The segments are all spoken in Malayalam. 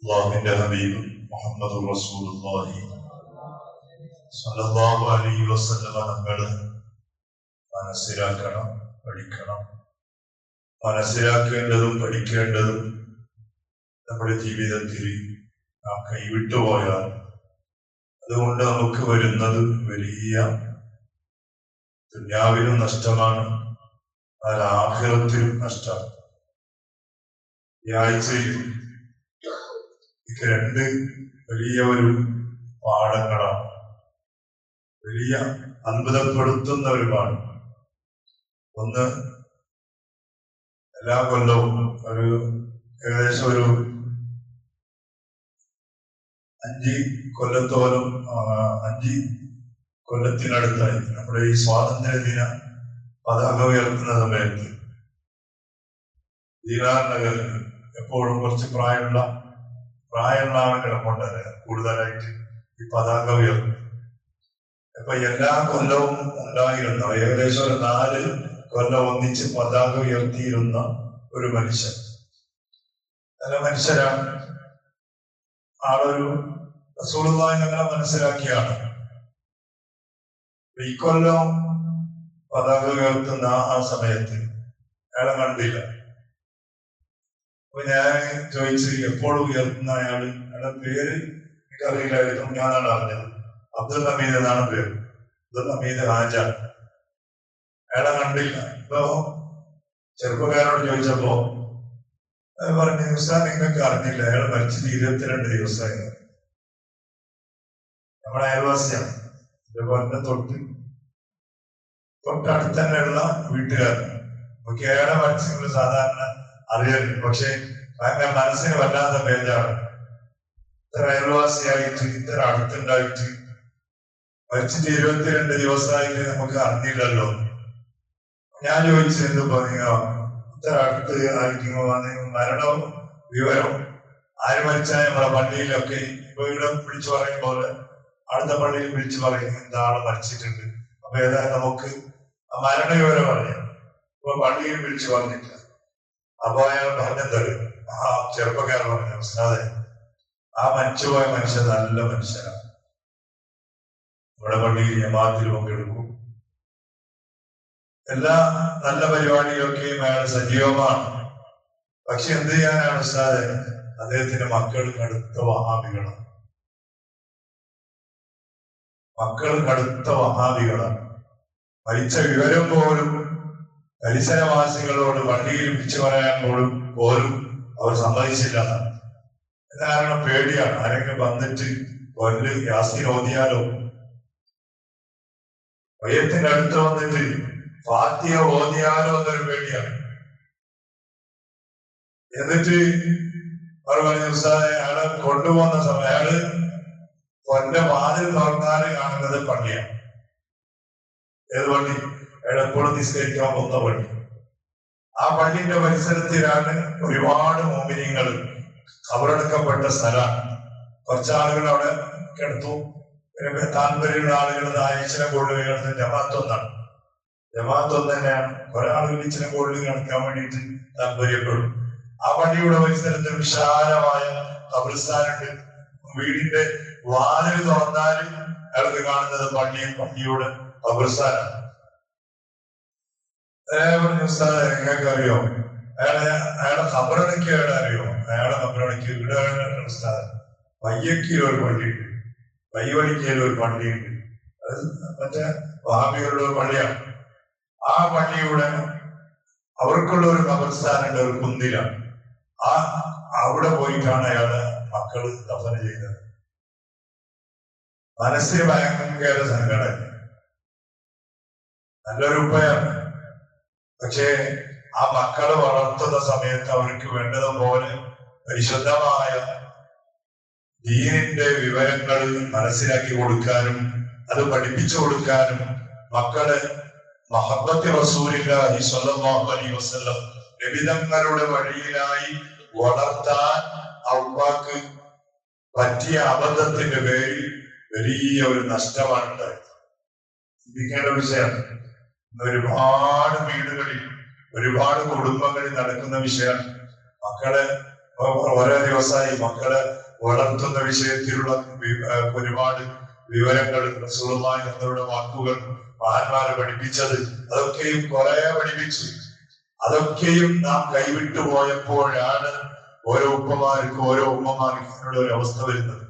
അല്ലാഹുവിന്റെ ഹബീബ് മുഹമ്മദ് റസൂലുള്ളാഹി സ്വല്ലല്ലാഹു അലൈഹി വസല്ലമ തങ്ങൾ മനസ്സിലാക്കണം, പഠിക്കണം. മനസ്സിലാക്കേണ്ടതും പഠിക്കേണ്ടതും നമ്മുടെ ജീവിതത്തിൽ നാം കൈവിട്ടുപോയാൽ അതുകൊണ്ട് നമുക്ക് വരുന്നത് വലിയ ദുനിയാവിലും നഷ്ടമാണ്, ആഖിറത്തിലും നഷ്ടമാണ്. ഈ ആഴ്ചയിൽ രണ്ട് വലിയ ഒരു പാഠങ്ങളാണ്, വലിയ അത്ഭുതപ്പെടുത്തുന്ന ഒരു പാഠം. ഒന്ന്, എല്ലാ കൊല്ലവും ഏകദേശം ഒരു 5 കൊല്ലത്തോളം 5 കൊല്ലത്തിനടുത്തായി നമ്മുടെ ഈ സ്വാതന്ത്ര്യദിന പതാക ഉയർത്തുന്ന സമയത്ത് ദീനാർ നഗറിൽ എപ്പോഴും കുറച്ച് പ്രായമുള്ള ആളുകളെ കൊണ്ടുവരെ കൂടുതലായിട്ട് ഈ പതാക ഉയർത്തും. അപ്പൊ എല്ലാ കൊല്ലവും ഉണ്ടായിരുന്ന ഏകദേശം ഒരു 4 കൊല്ലം ഒന്നിച്ച് പതാക ഉയർത്തിയിരുന്ന ഒരു മനുഷ്യൻ, നല്ല മനുഷ്യരാണ്. ആളൊരു റസൂലുള്ളാഹി ഞങ്ങളെ മനസ്സിലാക്കിയാണ്. ഈ കൊല്ലം പതാക ഉയർത്തുന്ന ആ സമയത്ത് അയാളെ കണ്ടില്ല. അപ്പൊ ഞാൻ ചോദിച്ചു, എപ്പോഴും ഉയർത്തുന്ന അയാളുടെ പേര് എനിക്കറിയില്ലായിരുന്നു. ഞാനാണ് അറിഞ്ഞത്. അബ്ദുൽ ഹമീദ് എന്നാണ് പേര്, അബ്ദുൽ ഹമീദ് ഹാജ. അയാളെ കണ്ടില്ല. ഇപ്പൊ ചെറുപ്പക്കാരോട് ചോദിച്ചപ്പോ പറഞ്ഞു, ഉസ്താദ് നിങ്ങൾക്ക് അറിഞ്ഞില്ല, അയാൾ മരിച്ചിട്ട് 22 ദിവസമായി. നമ്മുടെ അയൽവാസിയാണ്, ഇതുപോലെ തൊട്ടടുത്ത് തന്നെയുള്ള വീട്ടുകാരൻ. ഒക്കെ അയാളെ മരിച്ചെങ്കിൽ സാധാരണ അറിയാറില്ല. പക്ഷെ ഭയങ്കര മനസ്സിന് വല്ലാത്ത പേജാണ്. ഇത്ര അയൽവാസിയായിട്ട് ഇത്ര അടുത്തുണ്ടായിട്ട് മരിച്ചിട്ട് 22 ദിവസമായിട്ട് നമുക്ക് അറിഞ്ഞില്ലല്ലോ. ഞാൻ ചോദിച്ചു, എന്ത് പറഞ്ഞോ, ഇത്ര അടുത്ത് ആയിരിക്കുമ്പോ മരണവും വിവരവും ആര് മരിച്ചാൽ നമ്മളെ പള്ളിയിലൊക്കെ ഇപ്പൊ ഇവിടെ വിളിച്ചു പറയും പോലെ അടുത്ത പള്ളിയിൽ വിളിച്ചു പറയും എന്താള് മരിച്ചിട്ടുണ്ട്. അപ്പൊ ഏതായാലും നമുക്ക് ആ മരണ വിവരം അറിയാം. ഇപ്പൊ പള്ളിയിൽ വിളിച്ചു പറഞ്ഞിട്ടില്ല. അപ്പൊ അയാൾ പറഞ്ഞെന്തരും, ആ ചെറുപ്പക്കാരൻ പറഞ്ഞു, ഉസ്താദേ, ആ മരിച്ചുപോയ മനുഷ്യൻ നല്ല മനുഷ്യനാണ്. നമ്മുടെ പള്ളിയിൽ ജമാഅത്തിൽ പങ്കെടുക്കും, എല്ലാ നല്ല പരിപാടികളൊക്കെയും അയാൾ സജീവമാണ്. പക്ഷെ എന്ത് ചെയ്യാനാണ് ഉസ്താദേ, അദ്ദേഹത്തിന്റെ മക്കൾ കടുത്ത വഹാബികളാണ്. മരിച്ച വിവരം പോലും പരിസരവാസികളോട് പള്ളിയിൽ വിളിച്ചു പറയാൻ പോലും അവർ സമ്മതിച്ചില്ല. കാരണം പേടിയാണ്, ആരെങ്കിലും വന്നിട്ട് കൊല്ല് യാസീൻ ഓതിയാലോ, വയ്യത്തിന്റെ അടുത്ത് വന്നിട്ട് ഫാത്തിഹ ഓതിയാലോ എന്നൊരു പേടിയാണ്. എന്നിട്ട് അവർ പറഞ്ഞ ഉസ്താദേ, അയാളെ കൊണ്ടുപോകുന്ന സമയം അയാള് കൊന്റെ വാതിൽ തുറന്നാല് കാണുന്നത് പള്ളിയാണ്. ഏത് പള്ളി? അയാൾ എപ്പോഴും നിസ്കരിക്കാൻ പോകുന്ന പള്ളി. ആ പള്ളിന്റെ പരിസരത്തിലാണ് ഒരുപാട് മോമിനിയങ്ങൾ കബറടക്കപ്പെട്ട സ്ഥലമാണ്. കുറച്ചാളുകൾ അവിടെ കിടത്തു. താല്പര്യമുള്ള ആളുകൾ ആഴ്ചനെ കൂടുതൽ കിടന്ന് ജമാഅത്ത് ഒന്നാണ്. ജമാഅത്ത് ഒന്ന് തന്നെയാണ്. കുറെ ആളുകൾ ഇച്ചിരി കൂടുതൽ കിടക്കാൻ വേണ്ടിയിട്ട് താല്പര്യപ്പെടും. ആ പള്ളിയുടെ പരിസരത്ത് വിശാലമായ ഖബർസ്ഥാനുണ്ട്. വീടിന്റെ വാതിൽ തുറന്നാലും അയാൾക്ക് കാണുന്നത് പള്ളിയുടെ ഖബർസ്ഥാനാണ്. നിങ്ങൾക്ക് അറിയോ അയാളെ ഖബറടക്കിയ അറിയോ? അയാളെ ഖബറടക്കി ഇവിടെ ഉസ്താദ് വയ്യക്കിൽ ഒരു പള്ളിയുണ്ട്, വയ്യവടിക്കയിൽ ഒരു പള്ളിയുണ്ട്. അത് മറ്റേ വഹാബികളുടെ ഒരു പള്ളിയാണ്. ആ പള്ളിയുടെ അവർക്കുള്ള ഒരു ഖബർസ്ഥാനുണ്ട്, ഒരു കുന്നിലാണ്. അവിടെ പോയിട്ടാണ് അയാളെ മക്കള് ദഫന ചെയ്തത്. മനസ്സിന് ഭയങ്കര സങ്കടം. നല്ലൊരു ഉപ്പയാണ്. പക്ഷേ ആ മക്കളെ വളർത്തുന്ന സമയത്ത് അവർക്ക് വേണ്ടതുപോലെ പരിശുദ്ധമായ ദീനിന്റെ വിവരങ്ങൾ മനസ്സിലാക്കി കൊടുക്കാനും അത് പഠിപ്പിച്ചു കൊടുക്കാനും മക്കളെ മഹബ്ബത്തി റസൂലില്ലാഹി സ്വല്ലല്ലാഹു അലൈഹി വസല്ലം നബിതങ്ങളുടെ വഴിയിലായി വളർത്താൻ ഉപ്പാക്ക് പറ്റിയ അബദ്ധത്തിന്റെ പേരിൽ വലിയ ഒരു നഷ്ടമാണ് ഉണ്ടായത്. ചിന്തിക്കേണ്ട വിഷയമാണ്. ഒരുപാട് വീടുകളിൽ ഒരുപാട് കുടുംബങ്ങളിൽ നടക്കുന്ന വിഷയമാണ്. മക്കളെ ഓരോ ദിവസമായി മക്കളെ വളർത്തുന്ന വിഷയത്തിലുള്ള ഒരുപാട് വിവരങ്ങൾ റസൂലുള്ളാഹി തങ്ങളുടെ വാക്കുകൾ മഹാന്മാരെ പഠിപ്പിച്ചത് അതൊക്കെയും കുറെ പഠിപ്പിച്ചു. അതൊക്കെയും നാം കൈവിട്ടു പോയപ്പോഴാണ് ഓരോ ഉപ്പമാർക്കും ഓരോ ഉമ്മമാർക്കും ഇതിനുള്ള ഒരു അവസ്ഥ വരുന്നത്.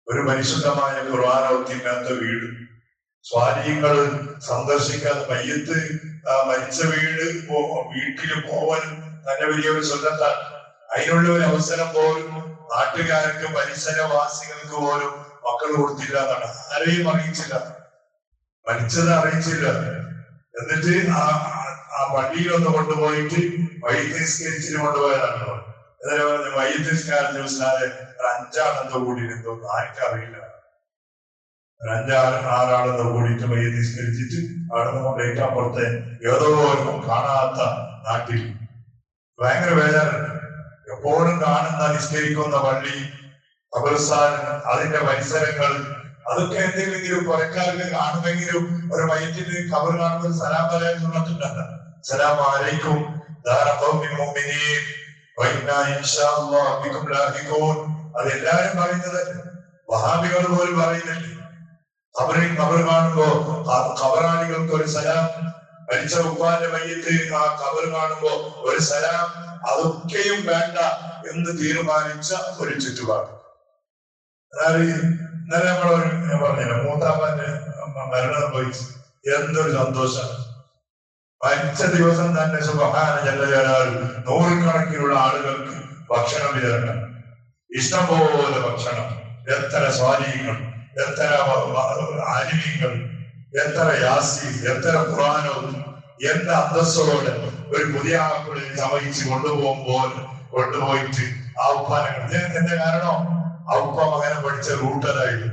ഒരു പരിശുദ്ധമായ ഖുർആനോത്തില്ലാത്ത വീട്, സ്വാലിഹ്യങ്ങൾ സന്ദർശിക്കാതെ മയ്യത്ത് മരിച്ച വീട്ടിൽ പോവാൻ തന്നെ വലിയൊരു സുന്നത്താണ്. അതിനുള്ള ഒരു അവസരം പോലും നാട്ടുകാർക്ക് പരിസരവാസികൾക്ക് പോലും മക്കൾ കൊടുത്തില്ല എന്നാണ്. ആരെയും അറിയിച്ചില്ല, മരിച്ചത് അറിയിച്ചില്ല. എന്നിട്ട് ആ പള്ളിയിലൊന്ന് കൊണ്ടുപോയിട്ട് വൈദ്യസ്കരിച്ചിട്ട് കൊണ്ടുപോയതാണ്. എന്നിട്ട് വൈദ്യസ്കാരത്തിന് ഉസ്താദെ ഒരു 5 ആളെന്തോ കൂടിയിരുന്നോ ആർക്കറിയില്ല, ഒരു 5-6 കൂടിയിട്ട് വൈദ്യസ്കരിച്ചിട്ട് അവിടെ കൊണ്ടേറ്റ് അപ്പുറത്തെ ഏതോ കാണാത്ത നാട്ടിൽ ഭയങ്കര വേദനുണ്ട്. എപ്പോഴും കാണുന്ന നിസ്കരിക്കുന്ന പള്ളി, ഖബർസ്ഥാൻ, അതിന്റെ പരിസരങ്ങൾ, അതൊക്കെ എന്തെങ്കിലും പുറക്കാർക്ക് കാണുമെങ്കിലും ഒരു വൈദ്യുതി ഖബർ കാണുമ്പോൾ സലാം പറയാൻ സുന്നത്തുണ്ടല്ല. സലാം അലൈക്കും അതെല്ലാരും പറയുന്നത്. വഹാബികൾ പോലും പറയുന്നില്ലേ ഖബർ കാണുമ്പോ ഖബറാളികൾക്ക് ഒരു സലാം, മരിച്ച ഉപ്പാന്റെ മയ്യത്ത് ആ ഖബർ കാണുമ്പോ ഒരു സലാം, അതൊക്കെയും വേണ്ട എന്ന് തീരുമാനിച്ച ഒരു ചുറ്റുപാട്. അതായത് ഇന്നലെ ഞാൻ പറഞ്ഞില്ല, മൂത്താപ്പന്റെ മരണം സംഭവിച്ചു. എന്തൊരു സന്തോഷമാണ്. മരിച്ച ദിവസം തന്നെ സുബ്ഹാന ജല്ല ജലാലുഹു നൂറുകണക്കിനുള്ള ആളുകൾക്ക് ഭക്ഷണം വിതരണം, ഇഷ്ടംപോലെ ഭക്ഷണം, എത്ര സ്വാലിഹ്യങ്ങൾ, എത്ര ആലിമീങ്ങൾ, എത്ര യാസീൻ, എത്ര ഖുർആനോ, എന്റെ അന്തസ്സോടെ ഒരു പുതിയ ആപ്പിളിൽ ചമയിച്ച് കൊണ്ടുപോയിട്ട് ആ ഉപ്പാനെ എന്റെ കാരണം ആ ഉപ്പ മകനെ പഠിച്ച റൂട്ടതായിരുന്നു.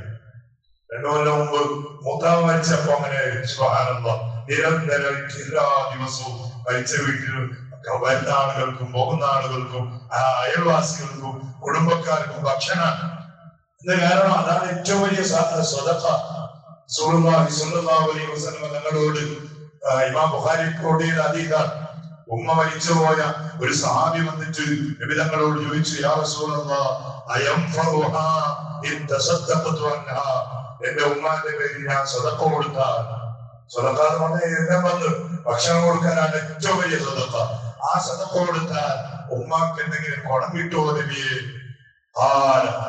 2 കൊല്ലം മുമ്പ് മൂത്താവ് മരിച്ചപ്പോ അങ്ങനെ സുബ്ഹാനല്ലാഹ് നിരന്തരം എല്ലാ ദിവസവും മരിച്ച വീട്ടിൽ വരുന്ന ആളുകൾക്കും പോകുന്ന ആളുകൾക്കും അയൽവാസികൾക്കും കുടുംബക്കാർക്കും ഭക്ഷണം. എന്താ കാരണം? അതാണ് ഏറ്റവും വലിയ സ്വതക്ക. റസൂലുള്ളാഹി സ്വല്ലല്ലാഹു അലൈഹി വസല്ലം തങ്ങളോട് ഇമാം ബുഖാരി റിപ്പോർട്ട് ചെയ്ത ഹദീസാണ്. ഉമ്മ മരിച്ചുപോയ ഒരു സഹാബി വന്നിട്ട് നബി തങ്ങളോട് ചോദിച്ചു, യാ റസൂലല്ലാഹ് അയംഫറുഹാ ഇൻ തസദ്ദഖതു അൻഹാ, എന്റെ ഉമ്മാന്റെ പേരിൽ ഞാൻ സദഖ കൊടുത്താൽ, സദഖ എന്ന് പറഞ്ഞാൽ എല്ലാം വന്ന് ഭക്ഷണം കൊടുക്കാനാണ് ഏറ്റവും വലിയ സദഖ. ആ സദഖ കൊടുത്താൽ ഉമ്മാക്ക് എന്തെങ്കിലും കുണം കിട്ടുമോ നബിയെ?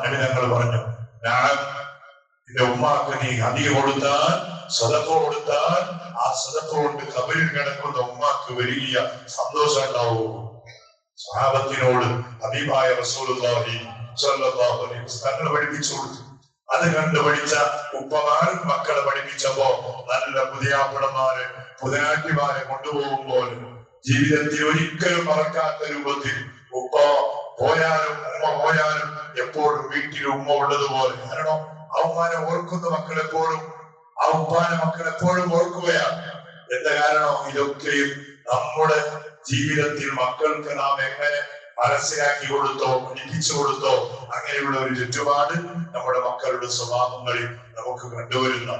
നബി തങ്ങൾ പറഞ്ഞു, എന്റെ ഉമ്മാക്ക് നീ അധികം കൊടുത്താൽ, സദഖ കൊടുത്താൽ, ആ സദഖ കൊണ്ട് ഖബറിൽ കിടക്കുന്ന ഉമ്മാക്ക് വലിയ സന്തോഷം ഉണ്ടാവും. സ്വഹാബത്തിനോട് ഹബീബായ റസൂലുള്ളാഹി സ്വല്ലല്ലാഹു അലൈഹി വസല്ലം പഠിപ്പിച്ചു കൊടുത്തു. അത് കണ്ട് പഠിച്ച ഉപ്പമാർ മക്കളെ പഠിപ്പിച്ചപ്പോ നല്ല പുതിയാപ്പിടമാര് പുതിനാട്ടിമാരെ കൊണ്ടുപോകുമ്പോൾ ജീവിതത്തിൽ ഒരിക്കലും മറക്കാത്ത രൂപത്തിൽ ഉപ്പ പോയാലും ഉമ്മ പോയാലും എപ്പോഴും വീട്ടിൽ ഉമ്മ ഉള്ളതുപോലെ. കാരണം ആ ഉമ്മാനെ ഓർക്കുന്ന മക്കൾ എപ്പോഴും, ആ ഉപ്പാനെ മക്കൾ എപ്പോഴും ഓർക്കുകയാണ്. എന്താ കാരണം? ഇതൊക്കെയും നമ്മുടെ ജീവിതത്തിൽ മക്കൾക്ക് നാം എങ്ങനെ മനസ്സിലാക്കി കൊടുത്തോ, പഠിപ്പിച്ചു കൊടുത്തോ, അങ്ങനെയുള്ള ഒരു ചുറ്റുപാട് നമ്മുടെ മക്കളുടെ സ്വഭാവങ്ങളിൽ നമുക്ക് കണ്ടുവരുന്ന.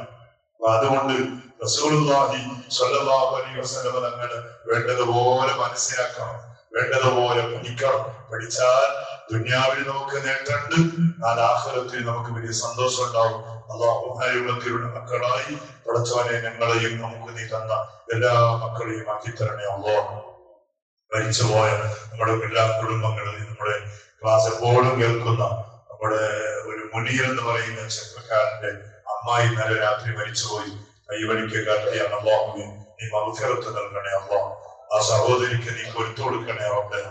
അതുകൊണ്ട് റസൂലുള്ളാഹി സ്വല്ലല്ലാഹു അലൈഹി വസല്ലം തങ്ങൾ വേണ്ടതുപോലെ മനസ്സിലാക്കണം, വേണ്ടതുപോലെ പഠിക്കണം. പഠിച്ചാൽ ദുനിയാവിൽ നമുക്ക് നേട്ടമുണ്ട്, ആഖിറത്തിൽ നമുക്ക് വലിയ സന്തോഷം ഉണ്ടാവും. അല്ലാഹുവിന്റെ മക്കളായി പടച്ചവനെ ഞങ്ങളെയും നമുക്ക് നീ തന്ന എല്ലാ മക്കളെയും ആക്കി തരണേ അല്ലാഹ്. മരിച്ചുപോയ നമ്മുടെ എല്ലാ കുടുംബങ്ങളെയും, നമ്മുടെ ക്ലാസ് എപ്പോഴും കേൾക്കുന്ന നമ്മുടെ ഒരു മുനീർ എന്ന് പറയുന്ന ചെറുപ്പക്കാരന്റെ അമ്മായി ഇന്നലെ രാത്രി മരിച്ചുപോയി. കൈവഴിക്ക് കാട്ടിയാണ്. അല്ലാഹുവേ നീ മഗ്ഫിറത്ത് നൽകണേ അല്ലാഹ്. ആ സഹോദരിക്ക് നീ പൊരുത്തു കൊടുക്കണേ റബ്ബേ.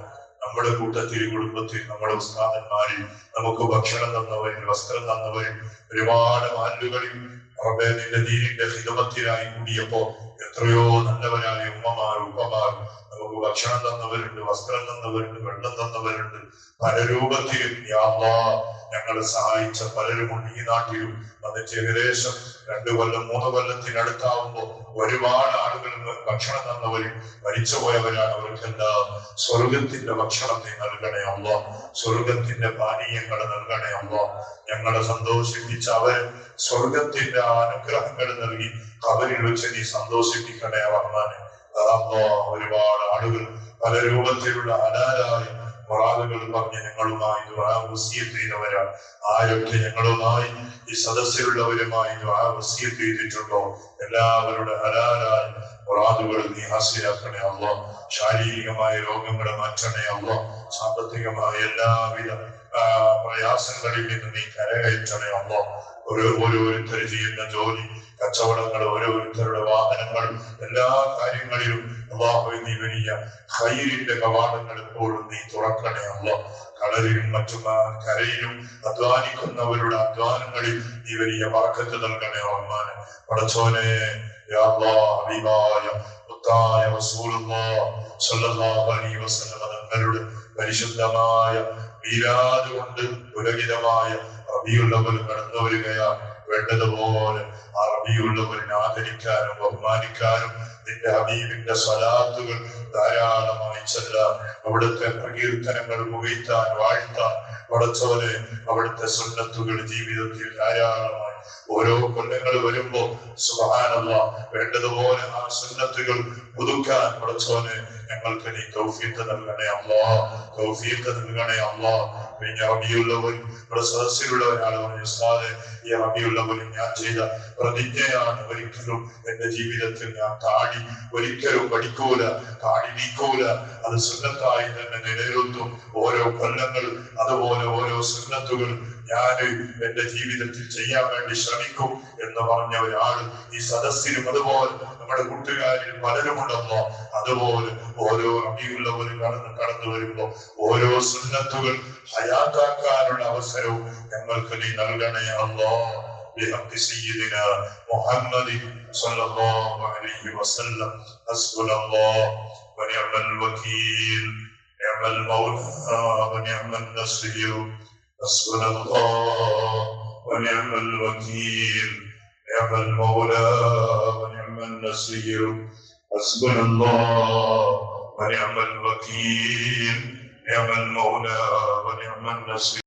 നമ്മുടെ കൂട്ടത്തിൽ, കുടുംബത്തിൽ, നമ്മുടെ ഉസ്താദന്മാരിൽ നമുക്ക് ഭക്ഷണം തന്നവരിൽ, വസ്ത്രം തന്നവരിൽ, ഒരുപാട് മാലുകളിൽ റബ്ബേ നിന്റെ ദീനിന്റെ ഖിദ്മത്തിനായി കൂടിയപ്പോ എത്രയോ നല്ലവരായ ഉമ്മമാർ, ഉപ്പമാർ നമുക്ക് ഭക്ഷണം തന്നവരുണ്ട്, വസ്ത്രം തന്നവരുണ്ട്, വെള്ളം തന്നവരുണ്ട്. പല രൂപത്തിലും യാ അല്ലാഹ് ഞങ്ങളെ സഹായിച്ച പലരുമുണ്ട് ഈ നാട്ടിലും. വന്നിട്ട് ഏകദേശം 2 കൊല്ലം 3 കൊല്ലത്തിനടുത്താവുമ്പോ ഒരുപാട് ആളുകൾ ഭക്ഷണം തന്നവരും മരിച്ചുപോയവരാണ്. അവർക്കെല്ലാം സ്വർഗത്തിന്റെ ഭക്ഷണം നീ നൽകണേ അല്ലാഹ്. സ്വർഗത്തിന്റെ പാനീയങ്ങൾ നൽകണേ അല്ലാഹ്. ഞങ്ങളെ സന്തോഷിപ്പിച്ച അവർ സ്വർഗത്തിന്റെ അനുഗ്രഹങ്ങൾ നൽകി ഖബറിൽ വെച്ച് നീ സന്തോഷിപ്പിക്കണേ റഹ്മാനെ. ഒരുപാട് ആളുകൾ പല രൂപത്തിലുള്ള ഹലാലായ മുറാദുകൾ പറഞ്ഞ് ഞങ്ങളുമായി ദുആ വസിയത്ത് ചെയ്തവരാണ്. ആരൊക്കെ ഞങ്ങളുമായി ഈ സദസ്സിലുള്ളവരുമായി ദുആ വസിയത്ത് ചെയ്തിട്ടുണ്ടോ എല്ലാവരുടെ ഹലാലായ മുറാദുകൾ നീ ഹാസിലാക്കണേ അല്ലാഹ്. ശാരീരികമായ രോഗങ്ങളെ മാറ്റണേ അല്ലാഹ്. സാമ്പത്തികമായ എല്ലാവിധ പ്രയാസങ്ങളിൽ നിന്ന് നീ കരകയറ്റണേ അല്ലാഹ്. ഓരോരുത്തർ ചെയ്യുന്ന ജോലി, കച്ചവടങ്ങൾ, ഓരോരുത്തരുടെ വാഹനങ്ങൾ, എല്ലാ കാര്യങ്ങളിലും അല്ലാഹുവേ നീ വലിയ ഖൈറിന്റെ കവാടങ്ങൾ എപ്പോഴും നീ തുറക്കണേ അല്ലാഹ്. കളരിലും മറ്റും കരയിലും അധ്വാനിക്കുന്നവരുടെ അധ്വാനങ്ങളിൽ നീ വലിയ ബർക്കത്ത് നൽകണേ റഹ്മാനെ. പടച്ചോനെ യാ അല്ലാഹ്, ഹബീബായ മുത്തായ റസൂലുള്ളാഹി സ്വല്ലല്ലാഹു അലൈഹി വസല്ലം തങ്ങളുടെ പരിശുദ്ധമായ മീലാദ് കൊണ്ട് പുലകിതമായ റബീഉൽ അവ്വൽ കടന്നു വരികയാണ്. വേണ്ടതുപോലെ ആ റബീഉൽ അവ്വലിനെ ആദരിക്കാനും ബഹുമാനിക്കാനും നിന്റെ ഹബീബിന്റെ സ്വലാത്തുകൾ ധാരാളമായി ചെല്ലാൻ, അവിടുത്തെ പ്രകീർത്തനങ്ങൾ പുകഴ്ത്താൻ, വാഴ്ത്താൻ, പടച്ചോനെ അവിടുത്തെ സുന്നത്തുകൾ ജീവിതത്തിൽ ധാരാളമായി ഓരോ കൊല്ലങ്ങൾ വരുമ്പോ സുബ്ഹാനല്ലാഹ് വേണ്ടതുപോലെ ആ സുന്നത്തുകൾ പുതുക്കാൻ പടച്ചോനെ ഞങ്ങൾക്ക് നീ തൗഫീഖ് നൽകണേ അല്ലാഹ്. തൗഫീഖ് നൽകണേ അല്ലാഹ്. പിന്നെ റബീഉൽ അവ്വൽ സദസ്സിലുള്ള ഒരാൾ പറഞ്ഞു, ഉസ്താദേ ഈ റബീഉൽ അവ്വലിൽ ഞാൻ ചെയ്ത പ്രതിജ്ഞയാണ്, ഒരിക്കലും എന്റെ ജീവിതത്തിൽ ഞാൻ താടി ഒരിക്കലും പഠിക്കൂല, താടി നീക്കൂല, അത് സുന്നത്തായി തന്നെ നിലനിർത്തും. ഓരോ കൊല്ലങ്ങൾ അതുപോലെ ഓരോ സുന്നത്തുകൾ ഞാൻ എന്റെ ജീവിതത്തിൽ ചെയ്യാൻ വേണ്ടി ശ്രമിക്കും എന്ന് പറഞ്ഞ ഒരാൾ ഈ സദസ്സിലും അതുപോലെ നമ്മുടെ കൂട്ടുകാരിൽ പലരുമുണ്ടെന്നോ. അതുപോലെ ഓരോ റബീഉൽ അവ്വൽ കടന്നു വരുമ്പോ ഓരോ സുന്നത്തുകൾ ഹയാത്താക്കാനുള്ള അവസരവും ഞങ്ങൾക്ക് നീ നൽകണേ അല്ലാഹ്. بحق سيدنا محمد صلى الله عليه وسلم. حسبنا الله ونعم الوكيل، نعم المولى ونعم النصير. حسبنا الله ونعم الوكيل، نعم المولى ونعم النصير. حسبنا الله ونعم الوكيل، نعم المولى ونعم النصير.